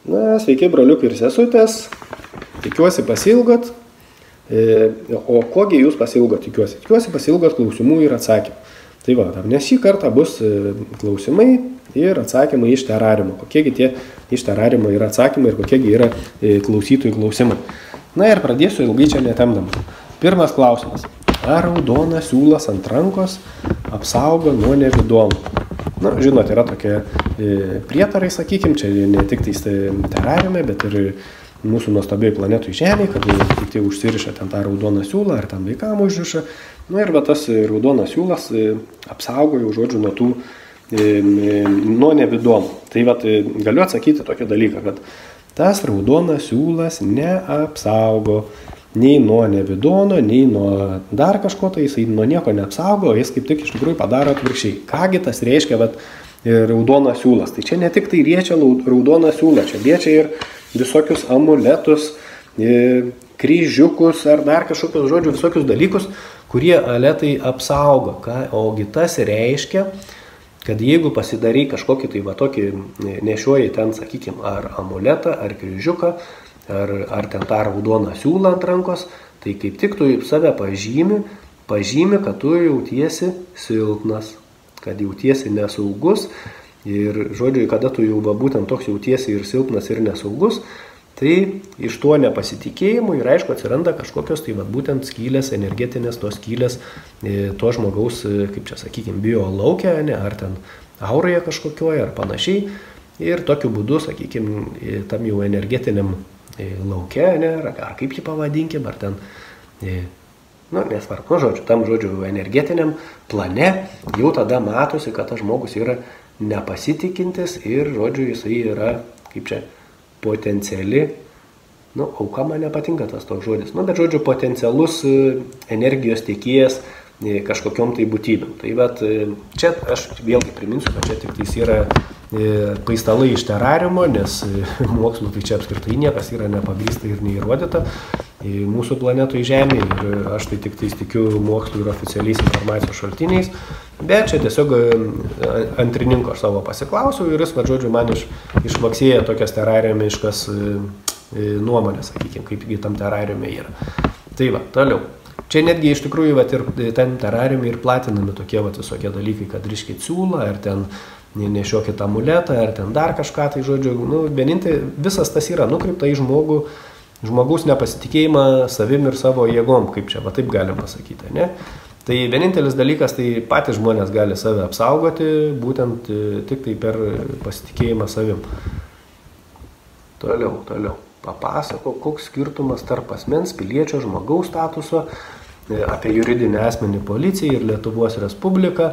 Na, sveiki, broliukai ir sesutės. Tikiuosi pasilgot. O kogi jūs pasilgot, tikiuosi? Tikiuosi pasilgot klausimų ir atsakymų. Tai va, nes šį kartą bus klausimai ir atsakymai iš terariumo. Kokiegi tie iš terariumo yra atsakymai ir kokiegi yra klausytojų klausimai. Na ir pradėsiu ilgai čia netemdamas. Pirmas klausimas. Ar raudonas siūlas ant rankos apsaugo nuo nevidonų? Na, žinot, yra tokie prietarai, sakykim, čia ne tik terariume, bet ir mūsų nuostabiai planetui Žemė, kad kiti užsiriša ten tą raudoną siūlą ar ten vaikam užriša. Na ir va tas raudonas siūlas apsaugo jau žodžiu nuo tų nuo nevidonų. Tai va galiu atsakyti tokį dalyką, kad tas raudonas siūlas neapsaugo nei nuo nevidono, nei nuo dar kažko, tai jisai nuo nieko neapsaugo, jis kaip tik iš tikrųjų padaro atvirkščiai. Kągi tas reiškia vat, raudonas siūlas? Tai čia ne tik tai liečia raudoną siūlą, čia liečia ir visokius amuletus, kryžiukus ar dar kažkokius žodžių, visokius dalykus, kurie aletai apsaugo. Ogi tas reiškia, kad jeigu pasidarai kažkokį tai va tokį nešioji ten, sakykime, ar amuletą, ar kryžiuką, ar ten tą raudoną siūlą ant rankos, tai kaip tik tu save pažymi, kad tu jautiesi silpnas, kad jautiesi nesaugus ir, žodžiu, kada tu jau būtent toks jautiesi ir silpnas ir nesaugus, tai iš to nepasitikėjimo ir aišku atsiranda kažkokios tai būtent skylės, energetinės tos skylės, to žmogaus, kaip čia sakykime, biolauke, ar ten auroje kažkokioje ar panašiai ir tokiu būdu, sakykime, tam jau energetiniam lauke, ar kaip jį pavadinkim, ar ten, nesvarbu, žodžiu, tam žodžiu energetiniam plane jau tada matosi, kad tas žmogus yra nepasitikintis ir, žodžiu, jisai yra, kaip čia, potenciali, auka man nepatinka tas toks žodis, bet, žodžiu, potencialus energijos tiekėjas kažkokiom tai būtybėm. Tai bet čia aš vėlgi priminsiu, kad čia tik tais yra paistalai iš terariumo, nes mokslu tai čia apskritai niekas yra nepagrįsta ir neįrodyta mūsų planetui Žemė ir aš tai tik tais tikiu mokslu ir oficialiais informacijos šaltiniais, bet čia tiesiog antrininko aš savo pasiklausiau ir jis, žodžiu, man išvaksėja tokias terariumiškas nuomonės, sakykime, kaipgi tam terariume yra. Tai va, toliau. Čia netgi iš tikrųjų ir ten terariume ir platinami tokie visokie dalykai, kad riškit siūlą, ar ten nešiokit amuletą, ar ten dar kažką, tai žodžiu, vienintai visas tas yra nukreipta į žmogaus nepasitikėjimą savim ir savo jėgom, kaip čia, taip galim pasakyti, ne? Tai vienintelis dalykas, tai patys žmonės gali save apsaugoti, būtent tik tai per pasitikėjimą savim. Toliau. Papasako, koks skirtumas tarp asmens piliečio žmogaus statuso, apie juridinį asmenį policiją ir Lietuvos Respubliką,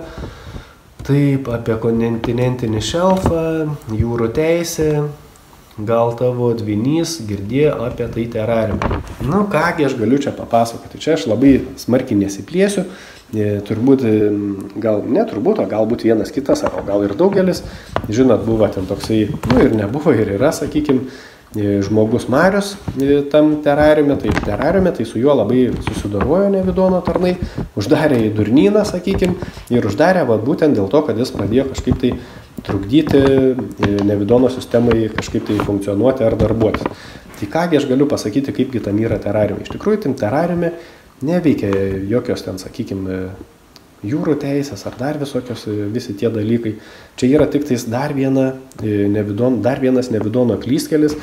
taip, apie kontinentinį šelfą, jūrų teisę, gal tavo dvinys girdėjo apie tai terariumą. Kągi aš galiu čia papasakoti, čia aš labai smarkiai nesiplėsiu, turbūt, o galbūt vienas kitas, o gal ir daugelis, žinot, buvo ten toksai, ir nebuvo, ir yra, sakykime, žmogus Marius tam terariume, tai su juo labai susidorojo nevidono tarnai, uždarė į durnyną, sakykim, ir uždarė būtent dėl to, kad jis pradėjo kažkaip tai trukdyti nevidono sistemai kažkaip tai funkcionuoti ar darbuotis. Tai kągi aš galiu pasakyti, kaipgi tam yra terariume. Iš tikrųjų, tam terariume neveikia jokios ten, sakykim, jūrų teisės ar dar visokios visi tie dalykai. Čia yra tik tais dar vienas nevidono klystkelis,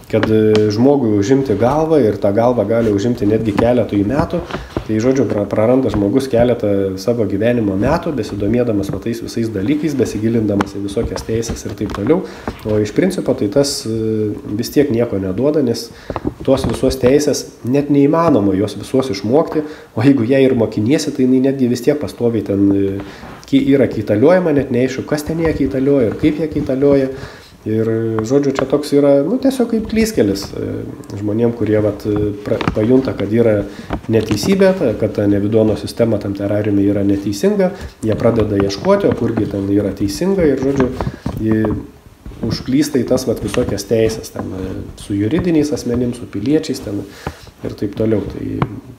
kad žmogui užimti galvą ir tą galvą gali užimti netgi keletui metų. Tai, žodžiu, praranda žmogus keletą savo gyvenimo metų, besidomėdamas tais visais dalykais, besigilindamas į visokias teisės ir taip toliau. O iš principo tai tas vis tiek nieko neduoda, nes tos visos teisės net neįmanoma jos visos išmokti, o jeigu ją ir mokiniesi, tai netgi vis tiek pastoviai ten yra keitaliojama, net neaišku, kas ten ją keitalioja ir kaip ją keitalioja. Ir, žodžiu, čia toks yra, tiesiog kaip klystkelis žmonėm, kurie pajunta, kad yra neteisybė, kad ta nevidono sistema tam terariume yra neteisinga, jie pradeda ieškoti, o kurgi ten yra teisinga ir, žodžiu, užklysta į tas visokias teisės, ten, su juridiniais asmenims, su piliečiais ten, ir taip toliau. Tai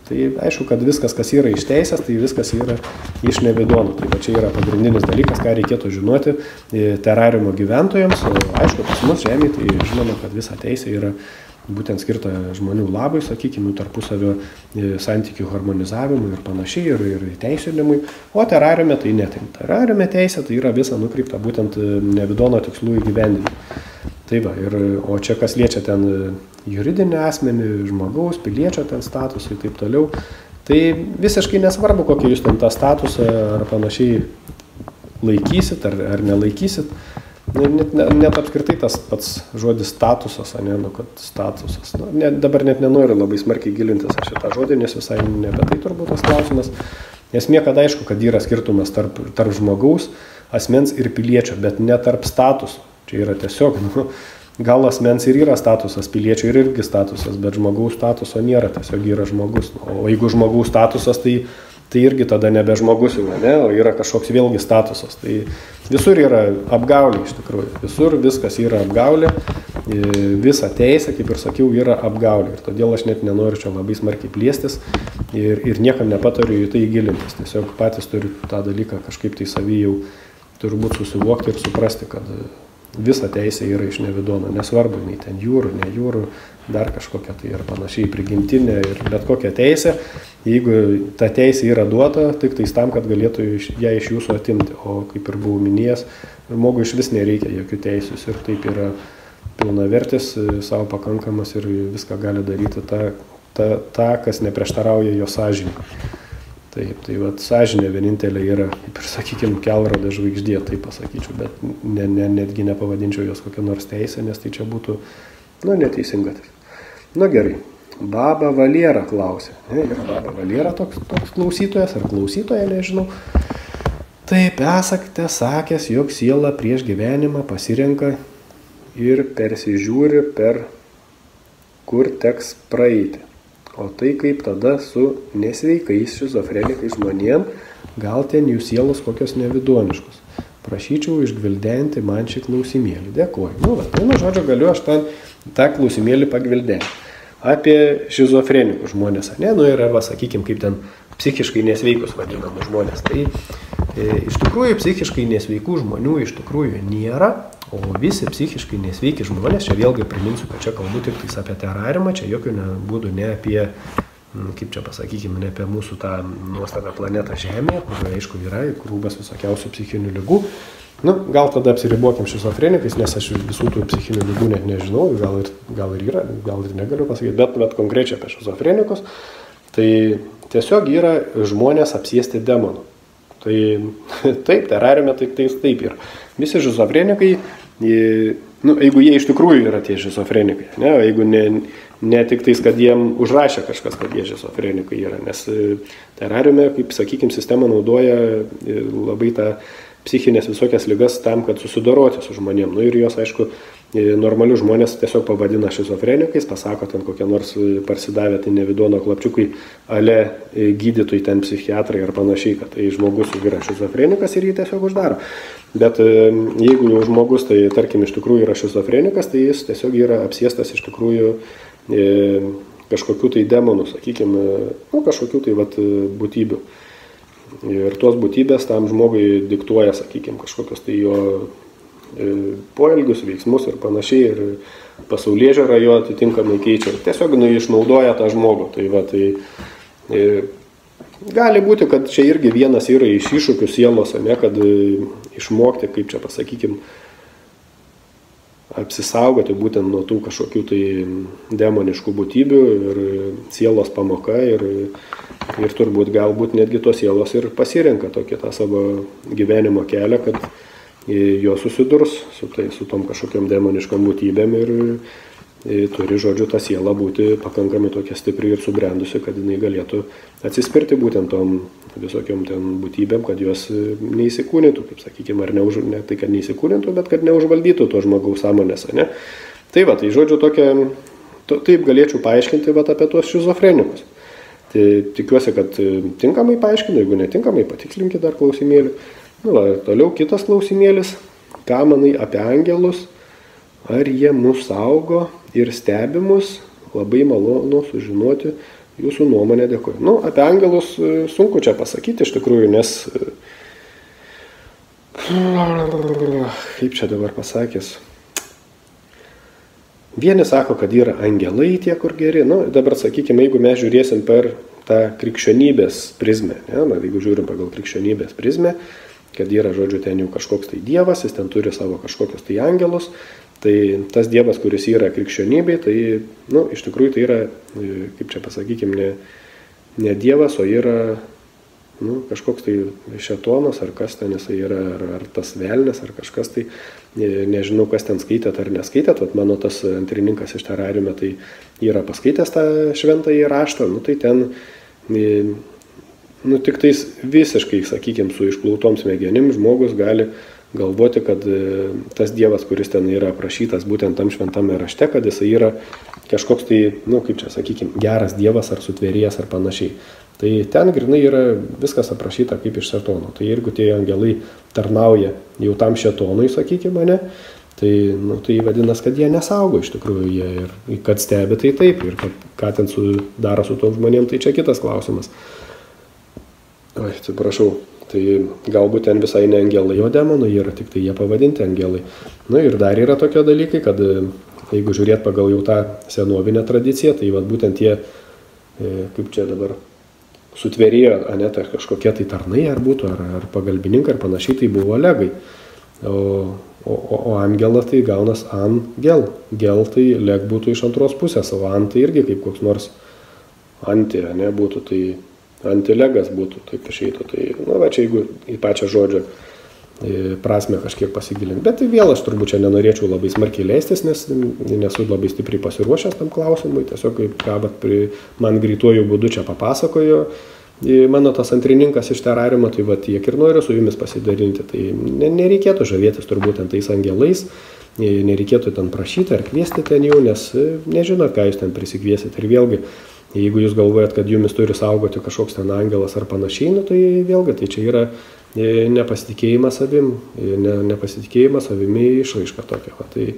Tai aišku, kad viskas, kas yra iš teisės, tai viskas yra iš nevidonų. Tai va čia yra pagrindinis dalykas, ką reikėtų žinoti terariumo gyventojams. O aišku, pas mus žemė, tai žinoma, kad visa teisė yra būtent skirta žmonių labui, sakykime, tarpusavio santykių harmonizavimui ir panašiai, ir teisinimui. O terariume tai ne. Terariume teisė tai yra visa nukreipta būtent nevidono tikslų įgyvendinimui. Tai va, o čia kas liečia ten juridinį asmenį, žmogaus, piliečio ten statusą ir taip toliau, tai visiškai nesvarbu, kokį jūs ten tą statusą ar panašiai laikysit ar nelaikysit. Net apskritai tas pats žodis statusas, kad statusas. Dabar net nenoriu labai smarkiai gilintis aš šitą žodį, nes visai ne apie tai turbūt tas klausimas. Esmė, kad aišku, kad yra skirtumas tarp žmogaus, asmens ir piliečio, bet ne tarp statusų. Čia yra tiesiog, gal asmens ir yra statusas, piliečio ir irgi statusas, bet žmogaus statuso nėra, tiesiog yra žmogus. O jeigu žmogaus statusas, tai irgi tada nebe žmogus jau, ne, o yra kažkoks vėlgi statusas. Tai visur yra apgaulė iš tikrųjų, visur viskas yra apgaulė, visa teisė, kaip ir sakiau, yra apgaulė. Ir todėl aš net nenoriu čia labai smarkiai plėstis ir niekam nepatariu į tai gilintis. Tiesiog patys turiu tą dalyką kažkaip tai savy jau turbūt susivokti ir suprasti, kad visa teisė yra iš nevidono, nesvarbu, nei ten jūrų, ne jūrų, dar kažkokia tai ir panašiai prigimtinė ir bet kokia teisė, jeigu ta teisė yra duota, tik tais tam, kad galėtų ją iš jūsų atimti, o kaip ir buvau minėjęs, žmogui iš vis nereikia jokių teisių ir taip yra pilnavertis, savo pakankamas ir viską gali daryti tą kas neprieštarauja jo sąžinei. Taip, tai vat sąžinė vienintelė yra, kaip ir sakykime, kelrodė žvaigždė, taip pasakyčiau, bet netgi nepavadinčiau jos kokią nors teisę, nes tai čia būtų, neteisinga. Gerai, Baba Valera klausė. Yra Baba Valera toks klausytojas ar klausytoja, nežinau. Taip, esate sakęs, jog siela prieš gyvenimą pasirenka ir persižiūri per kur teks praeiti. O tai kaip tada su nesveikais šizofrenikais žmonėm, gal ten jų sielos kokios nevidoniškos. Prašyčiau išgvildenti man šį klausimėlį. Dėkuoju. Žodžiu, galiu aš tą klausimėlį pagvildenti. Apie šizofrenikus žmonės, ir sakykime, kaip ten psichiškai nesveikus vadinamų žmonės. Tai iš tikrųjų psichiškai nesveikų žmonių iš tikrųjų nėra. O visi psichiškai nesveiki žmonės, čia vėlgi priminsiu, kad čia kalbu tik apie terariumą, čia jokių būdų ne apie, kaip čia pasakykime, ne apie mūsų tą nuostabią planetą Žemė, kurioje aišku yra krūvas visokiausių psichinių ligų. Gal tada apsiribokim šizofrenikais, nes aš visų tų psichinių ligų net nežinau, gal ir yra, gal ir negaliu pasakyti, bet konkrečiai apie šizofrenikus, tai tiesiog yra žmonės apsėsti demonų. Tai taip, terariume taip yra. Visi šizofrenikai, jeigu jie iš tikrųjų yra tie šizofrenikai, jeigu ne tik tais, kad jiem užrašė kažkas, kad jie šizofrenikai yra, nes terariume, kaip sakykime, sistema naudoja labai tą psichinės visokias ligas tam, kad susidoroti su žmonėm. Ir jos, aišku, normalius žmonės tiesiog pavadina šizofrenikais, pasako ten kokie nors parsidavę tai nevidono klapčiukai, ale gydytojai ten psichiatrai ar panašiai, kad tai žmogus yra šizofrenikas ir jį tiesiog uždaro. Bet jeigu jau žmogus, tai tarkim iš tikrųjų yra šizofrenikas, tai jis tiesiog yra apsėstas iš tikrųjų kažkokių tai demonų, sakykime, kažkokių tai būtybių. Ir tos būtybės tam žmogui diktuoja, sakykime, kažkokios tai jo poelgius, veiksmus ir panašiai, ir pasaulėžiūra jo atitinkamai keičia. Tiesiog išnaudoja tą žmogų. Tai gali būti, kad čia irgi vienas yra iš iššūkių sielos, kad išmokti, kaip čia pasakykime, apsisaugoti būtent nuo tų kažkokių tai demoniškų būtybių ir sielos pamoka ir turbūt galbūt netgi tos sielos ir pasirenka tokį tą savo gyvenimo kelią, kad jo susidurs su tom kažkokiam demoniškam būtybėm ir turi, žodžiu, ta siela būti pakankamai tokia stipri ir subrendusi, kad jinai galėtų atsispirti būtent tom visokiom ten būtybėm, kad jos neįsikūnytų, kaip sakykime, ar ne tai, kad neįsikūnytų, bet kad neužvaldytų to žmogaus sąmonės, ne? Tai žodžiu, taip galėčiau paaiškinti apie tuos šizofrenikus. Tai tikiuosi, kad tinkamai paaiškinu, jeigu netinkamai, patikslinkit dar klausimėlį. Toliau kitas klausimėlis, ką manai apie angelus, ar jie mus saugo ir stebi mus, labai malonu sužinoti jūsų nuomonė, dėkuoju. Nu, apie angelus sunku čia pasakyti iš tikrųjų, nes kaip čia dabar pasakęs, vieni sako, kad yra angelai tie, kur geri. Nu, dabar sakykime, jeigu mes žiūrėsim per tą krikščionybės prizmę, ne? Na, jeigu žiūrim pagal krikščionybės prizmę, kad yra, žodžiu, ten jau kažkoks tai dievas, jis ten turi savo kažkokius tai angelus, tai tas dievas, kuris yra krikščionybė, tai, nu, iš tikrųjų tai yra, kaip čia pasakykime, ne dievas, o yra, nu, kažkoks tai šėtonas, ar kas ten jisai yra, ar tas velnias, ar kažkas tai, nežinau, kas ten skaitėt ar neskaitėt, vat mano tas antrininkas iš terariume, tai yra paskaitęs tą šventąjį raštą, nu, tai ten, nu, tik tais visiškai, sakykime, su išplautom smegenim žmogus gali galvoti, kad tas dievas, kuris ten yra aprašytas būtent tam šventame rašte, kad jisai yra kažkoks tai, nu, kaip čia, sakykime, geras dievas ar sutvėrėjas ar panašiai. Tai ten grinai yra viskas aprašyta kaip iš šėtono. Tai jeigu tie angelai tarnauja jau tam šėtonui, sakykime, ne, tai, nu, tai vadinasi, kad jie nesaugo iš tikrųjų, jie ir kad stebi, tai taip, ir kad, ką ten daro su tom žmonėm, tai čia kitas klausimas. Oi, atsiprašau, tai galbūt ten visai ne angelai, o demonai yra, tik tai jie pavadinti angelai. Nu ir dar yra tokie dalykai, kad jeigu žiūrėt pagal jau tą senovinę tradiciją, tai vat būtent tie, kaip čia dabar, sutvėrėjo, ane, tai kažkokie tai tarnai ar būtų, ar pagalbininkai, ar panašiai, tai buvo legai. O angelas tai gaunas angel. Gel tai leg būtų iš antros pusės, o ant tai irgi kaip koks nors anti, ane, būtų, tai antilegas būtų, taip išeitų. Tai, nu, va, čia jeigu į pačią žodžio prasme kažkiek pasigilinti. Bet vėl aš turbūt čia nenorėčiau labai smarkiai leistis, nes nesu labai stipriai pasiruošęs tam klausimui. Tiesiog kaip ką man greituoju būdu čia papasakojo mano tas antrininkas iš terariumo, tai va tiek ir noriu su jumis pasidalinti. Tai nereikėtų žavėtis turbūt tais angelais, nereikėtų ten prašyti ar kviesti ten jų, nes nežinot, ką jūs ten prisikviesit. Ir vėlgi, jeigu jūs galvojat, kad jumis turi saugoti kažkoks ten angelas ar panašiai, nu, tai vėlgi, tai čia yra nepasitikėjimas savim, nepasitikėjimas savimi išraiška tokia. Va. Tai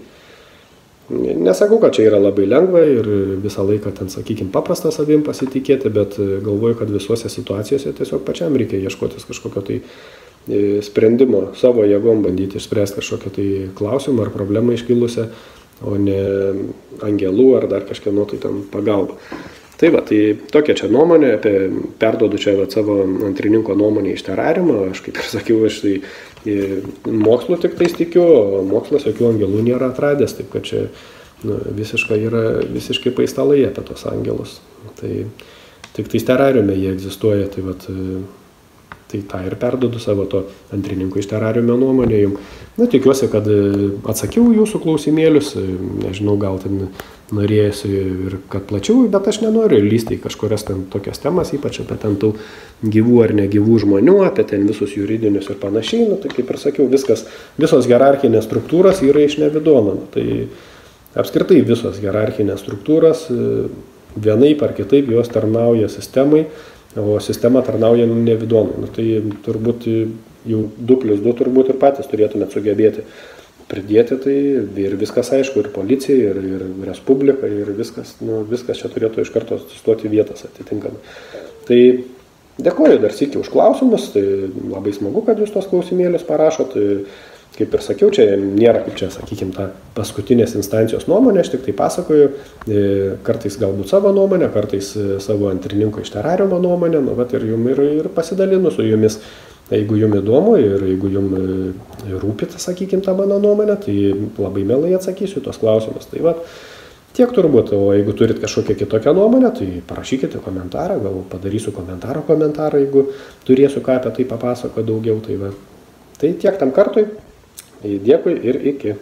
nesakau, kad čia yra labai lengva ir visą laiką ten, sakykime, paprasta savim pasitikėti, bet galvoju, kad visuose situacijose tiesiog pačiam reikia ieškotis kažkokio tai sprendimo, savo jėgom bandyti išspręsti kažkokią tai klausimą ar problemą iškilusią, o ne angelų ar dar kažkieno tai tam pagalba. Tai va, tai tokia čia nuomonė, perduodu čia va, savo antrininko nuomonę iš terariumo, aš kaip ir sakiau, aš tai mokslu tik tais tikiu, o mokslas jokių angelų nėra atradęs, taip kad čia nu, visiškai paistalai apie tos angelus. Tai tik tais terariume jie egzistuoja, tai va, tai tą ir perduodu savo to antrininko iš terariumo nuomonę jums. Na, tikiuosi, kad atsakiau jūsų klausimėlius, nežinau, gal ten norėjusi ir kad plačiau, bet aš nenoriu lysti į kažkurias ten tokias temas, ypač apie ten tų gyvų ar negyvų žmonių, apie ten visus juridinius ir panašiai. Nu, tai kaip ir sakiau, visos hierarchinės struktūros yra iš nevidono. Tai apskritai visos hierarchinės struktūros vienaip ar kitaip jos tarnauja sistemai, o sistema tarnauja nevidonui. Nu, tai turbūt jau 2+2 turbūt ir patys turėtumėt sugebėti pridėti, tai ir viskas aišku, ir policija, ir respublika, ir viskas čia turėtų iš karto stoti vietas atitinkamai. Tai dėkoju dar sykį už klausimus, tai labai smagu, kad jūs tos klausimėlius parašot. Kaip ir sakiau, čia nėra, kaip čia, sakykime, ta paskutinės instancijos nuomonė, aš tik tai pasakoju, kartais galbūt savo nuomonę, kartais savo antrininko iš terariumo nuomonę, nu, bet ir jums ir pasidalinu su jumis, jeigu jums įdomu ir jeigu jums rūpita, sakykime, tą mano nuomonę, tai labai mielai atsakysiu tos klausimus. Tai va, tiek turbūt, o jeigu turit kažkokią kitokią nuomonę, tai parašykite komentarą, gal padarysiu komentarą, jeigu turėsiu ką apie tai papasakoti daugiau. Tai va, tai tiek tam kartui. Dėkui ir iki.